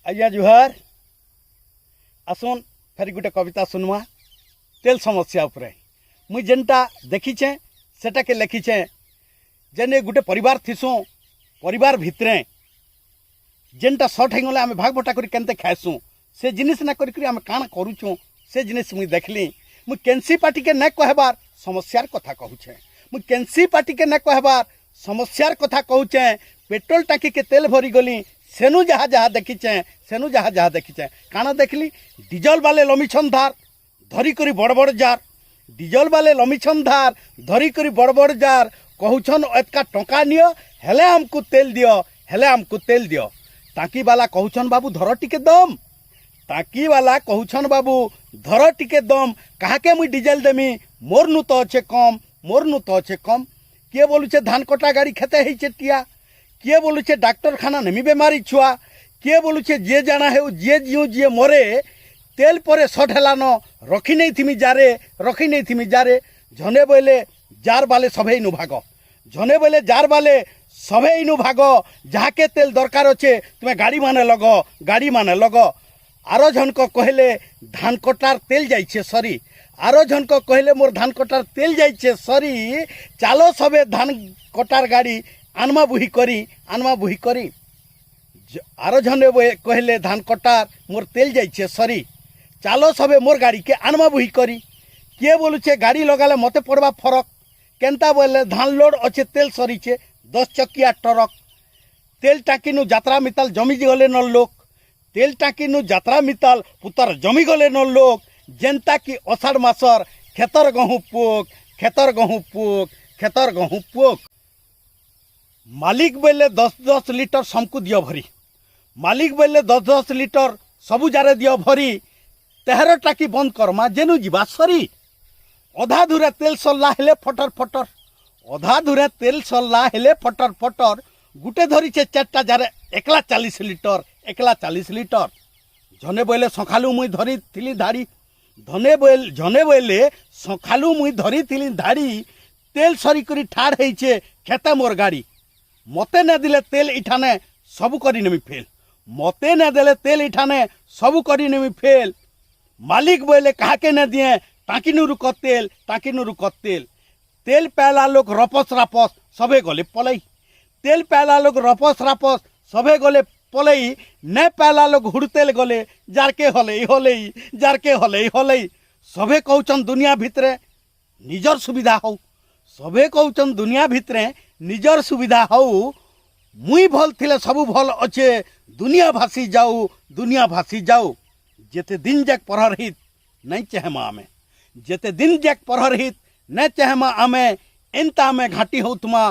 आज्ञा जुहार आसन फेर गोटे कविता सुनवा तेल समस्या उपरे मुई जेनटा देखीचे सेटा के लिखीचे जेने गोटे परिवार थिसु परिवार भितरे जेनटा सर्ट हो गले आम भाग बटा कर केनते खाएसु से जिनिस ना करी आम काण करूचु से जिनिस मुई देखली मुई केनसी पार्टी के न कहबार समस्यार कथा कहूचे मुई केनसी पार्टी के न कहबार समस्यार कथा कहूचे पेट्रोल टाकी के तेल भरी गली सेनु जहाँ जहाँ देखीचे सेनु जहाँ जहाँ देखीचे काना देखली डीजल वाले लमिछन धार धरी करी बड़ बड़ जार डीजल वाले लमिछन धार धरी करी बड़ बड़ जार कहूछन एतका टंका नियो हेले हमको तेल दियो हेले हमको तेल दियो टाकी वाला कहूछन बाबू धर टिके दम टाकी वाला कहूछन बाबू धर टिके दम काहे मुई डीजल देमी मोर नु तो अच्छे कम मोर नु तो अच्छे कम किए बोलुचे धान कटा गाड़ी खेते ही चेटिया किए बोलुचे डाक्टर खाना नेमी बेमारी छुआ किए बोलुचे जे जाना है जे जीव जी मरे तेल पर सट हेलान रखी नहीं थी जारे रखी नहीं थी जारे झने बोले जार बाले सभे इनु भाग झने बोले जार बाले सभे इनु भाग जहाँके तेल दरकार अच्छे तुम्हें गाड़ी माने लग आरो झन को कहले धान कटार तेल जाइछे सरी आरो झन को कहले मोर धान कटार तेल जाइछे सरी चालो सबे धान कटार गाड़ी आनमा बुही करी आरो झने कहले धान कटार मोर तेल जाइछे सरी चालो सबे मोर गाड़ी के आनमा बुही करी किए बोलुचे गाड़ी लगाले मते पड़वा फरक केनता बोले धान लोड अच्छे तेल सरीचे 10 चकिया ट्रक तेल टाकी नु यात्रा मिताल जमी गले न लोक तेल टाकी नु यात्रा मिताल पुतर जमी गले न लोक जेनता की अषाढ़ मासर खेतर गहूँ पोक मालिक बोले 10-10 लिटर समकु दियो भरी मालिक बोले 10-10 लिटर सबु जारे दियो भरी 13 टाकी बंद करमा जेनु जीवा सरी अधा धुरा तेल सल्ला हेले फटर फटर अधा धुरा तेल सल्ला हेले फटर फटर गुटे धरी छे 4टा जारे एकला 40 लिटर झने बोले सखालू मुई धरी थिली धाड़ी झने बोले सखालू मुई धरी थिली धाड़ी तेल सरी करी ठाड़ हेइछे खेते मोर गाड़ी मते न दिले तेल इठाने सबु करी नेमी फेल मते न दिले तेल इठाने सबु करी नेमी फेल मालिक बोले काके न दिए टाकी नु रुक तेल तेल पहला लोग रपस रापस सबे गले पलई तेल पहला लोग रपस रापस सबे गले पलई न पहला लोग हुड़तेल गले जारके हलई सबे कहउचन दुनिया भितरे निजर सुविधा हो सबे कहउचन दुनिया भितरे निजर सुविधा हो मुई भल थिले सबु भल अच्छे दुनिया भासी जाऊ जेते दिन जाक परहित नहीं चाहेमा आमे जेते दिन जाक परहित नहीं चाहेमा आमे एंता आमे घाटी हो तुमा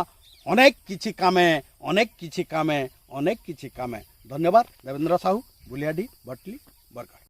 अनेक किछि कामे धन्यवाद देवेंद्र साहू बुलियाडी बटली बरगढ़।